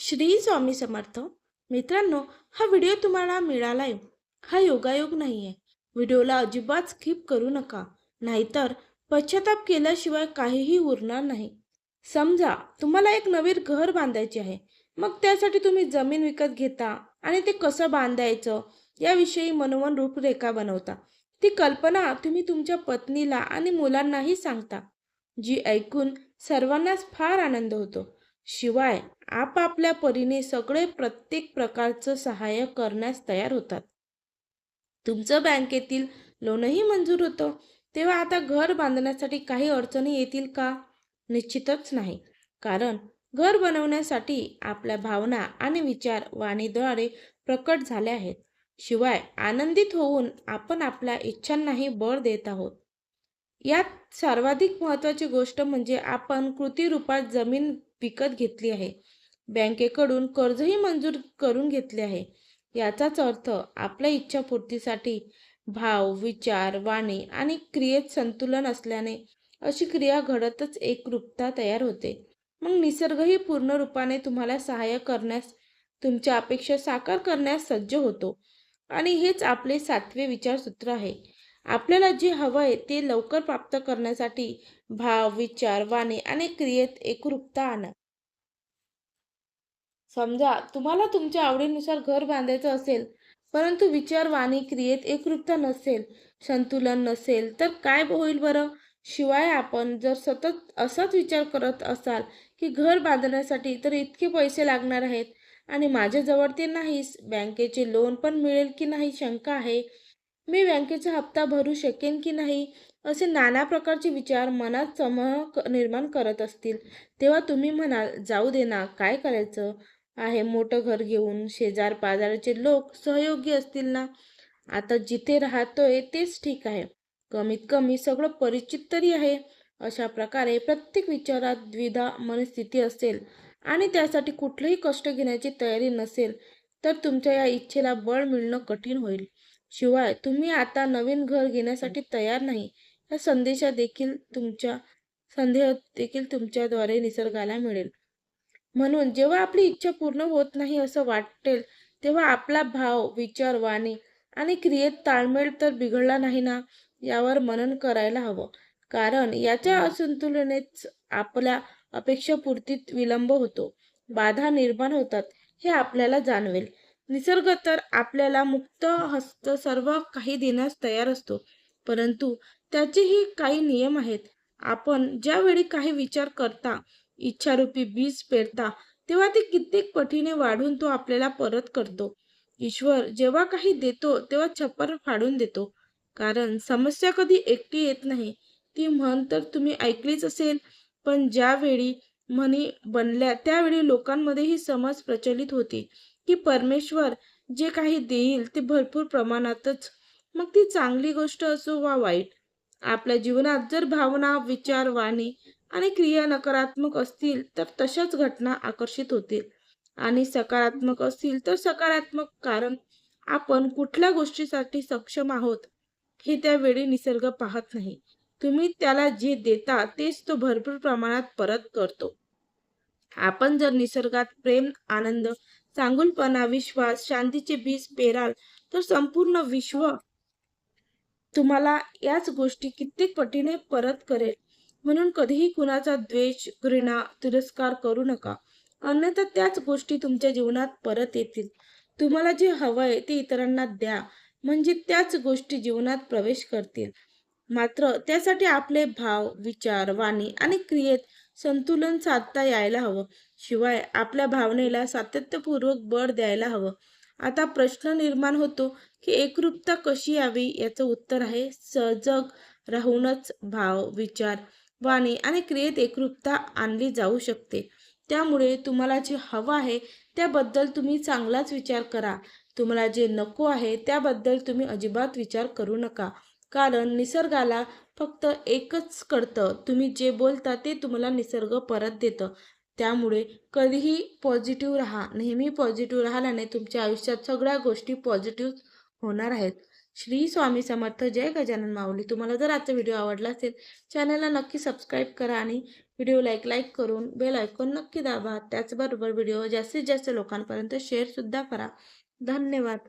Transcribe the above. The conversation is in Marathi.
श्री स्वामी समर्थ. मित्रांनो, हा व्हिडिओ तुम्हाला मिळालाय हा योगायोग नाहीये. व्हिडिओला अजिबात स्किप करू नका, नाहीतर पश्चाताप केल्याशिवाय काहीही उरणार नाही. समजा तुम्हाला एक नवीन घर बांधायचे आहे. मग त्यासाठी तुम्ही जमीन विकत घेता आणि ते कसं बांधायचं याविषयी मनोमन रूपरेखा बनवता. ती कल्पना तुम्ही तुमच्या पत्नीला आणि मुलांनाही सांगता, जी ऐकून सर्वांनाच फार आनंद होतो. शिवाय आपापल्या परीने सगळे प्रत्येक प्रकारचं सहाय्य करण्यास तयार होतात. तुमचं बँकेतील लोनही मंजूर होतं. तेव्हा आता घर बांधण्यासाठी काही अडचणी येतील का? निश्चितच नाही. कारण घर बनवण्यासाठी आपल्या भावना आणि विचार वाणीद्वारे प्रकट झाले आहेत. शिवाय आनंदित होऊन आपण आपल्या इच्छांनाही बळ देत आहोत. यात सर्वाधिक महत्त्वाची गोष्ट म्हणजे आपण कृती रूपात जमीन विकत घेतली आहे. बँकेकडून कर्जही मंजूर करून घेतले आहे. याचाच अर्थ आपल्या इच्छापूर्तीसाठी भाव, विचार, वाणी आणि क्रियेत संतुलन असल्याने अशी क्रिया घडतच एकरूपता तयार होते. मग निसर्गही पूर्ण रूपाने तुम्हाला सहाय्य करण्यास, तुमच्या अपेक्षा साकार करण्यास सज्ज होतो. आणि हेच आपले 7वे विचारसूत्र आहे. आपल्याला जे हवंय ते लवकर प्राप्त करण्यासाठी भाव, विचार, वाणी आणि क्रियेत एकरूपता आणा. समजा तुम्हाला तुमच्या आवडीनुसार घर बांधायचं असेल, परंतु विचार, वाणी, क्रियेत एकरूपता नसेल, संतुलन नसेल, तर काय होईल बरं? शिवाय आपण जर सतत असाच विचार करत असाल, की घर बांधण्यासाठी तर इतके पैसे लागणार आहेत आणि माझ्याजवळ ते नाहीच, बँकेचे लोन पण मिळेल की नाही शंका आहे, मी बँकेचा हप्ता भरू शकेन की नाही, असे नाना प्रकारचे विचार मनात समूह निर्माण करत असतील, तेव्हा तुम्ही म्हणाल, जाऊ दे ना, काय करायचं आहे मोठं घर घेऊन, शेजार पाजारचे लोक सहयोगी असतील ना, आता जिथे राहतोय तेच ठीक आहे, कमीत कमी सगळं परिचित तरी आहे. अशा प्रकारे प्रत्येक विचारात द्विधा मनस्थिती असेल आणि त्यासाठी कुठलेही कष्ट घेण्याची तयारी नसेल, तर तुमच्या या इच्छेला बळ मिळणं कठीण होईल. शिवाय तुम्ही आता नवीन घर घेण्यासाठी तयार नाही, या संदेह देखील तुमच्याद्वारे निसर्गाला मिळेल. म्हणून जेव्हा आपली इच्छा पूर्ण होत नाही असं वाटेल, तेव्हा आपला भाव, विचार, वाणी आणि क्रियेत ताळमेळ तर बिघडला नाही ना, यावर मनन करायला हवं. कारण याच्या असंतुलनेच आपल्या अपेक्षापूर्तीत विलंब होतो, बाधा निर्माण होतात, हे आपल्याला जाणवेल. निसर्ग तर आपल्याला मुक्त हस्त सर्व काही देण्यास तयार असतो, परंतु त्याचेही काही नियम आहेत. आपण ज्यावेळी काही विचार करता, इच्छारूपी बीज पेरता, तेव्हा ते कित्येक पटीने वाढून तो आपल्याला परत करतो. ईश्वर जेव्हा काही देतो तेव्हा छप्पर फाडून देतो. कारण समस्या कधी एकटी येत नाही. ती म्हण तर तुम्ही ऐकलीच असेल. पण ज्यावेळी म्हणी बनल्या त्यावेळी लोकांमध्ये ही समज प्रचलित होती, की परमेश्वर जे काही देईल ते भरपूर प्रमाणातच, मग ती चांगली गोष्ट असो वा वाईट. आपल्या जीवनात जर भावना, विचार, वाणी आणि क्रिया नकारात्मक असतील तर तशाच घटना आकर्षित होतील, आणि सकारात्मक असतील तर सकारात्मक. कारण आपण कुठल्या गोष्टीसाठी सक्षम आहोत हे त्यावेळी निसर्ग पाहत नाही. तुम्ही त्याला जे देता तेच तो भरपूर प्रमाणात परत करतो. आपण जर निसर्गात प्रेम, आनंद, चांगुलपणा, विश्वास, शांतीचे बीज पेराल तर संपूर्ण विश्व तुम्हाला याच गोष्टी कित्येक पटीने परत करेल. म्हणून कधीही कुणाचा द्वेष, घृणा, तिरस्कार करू नका. अन्यथा त्याच गोष्टी तुमच्या जीवनात परत येतील. तुम्हाला जे हवंय ते इतरांना द्या, म्हणजे त्याच गोष्टी जीवनात प्रवेश करतील. मात्र त्यासाठी आपले भाव, विचार, वाणी आणि क्रियेत संतुलन साधता यायला हवं. शिवाय आपल्या भावनेला सातत्यपूर्वक बळ द्यायला हवं. आता प्रश्न निर्माण होतो, की एकरूपता कशी यावी? याचं उत्तर आहे, सजग राहूनच भाव, विचार, वाणी आणि क्रियेत एकरूपता आणली जाऊ शकते. त्यामुळे तुम्हाला जे हवं आहे त्याबद्दल तुम्ही चांगलाच विचार करा. तुम्हाला जे नको आहे त्याबद्दल तुम्ही अजिबात विचार करू नका. कारण निसर्गाला फक्त एकच कळतं, तुम्ही जे बोलता ते तुम्हाला निसर्ग परत देतं. त्यामुळे कधीही पॉझिटिव्ह राहा. नेहमी पॉझिटिव्ह राहिल्याने तुमच्या आयुष्यात सगळ्या गोष्टी पॉझिटिव्ह होणार आहेत. श्री स्वामी समर्थ. जय गजानन माऊली. तुम्हाला जर आजचा व्हिडिओ आवडला असेल, चॅनलला नक्की सबस्क्राईब करा आणि व्हिडिओला एक लाईक करून बेल आयकॉन नक्की दाबा. त्याचबरोबर व्हिडिओ जास्तीत जास्त लोकांपर्यंत शेअरसुद्धा करा. धन्यवाद.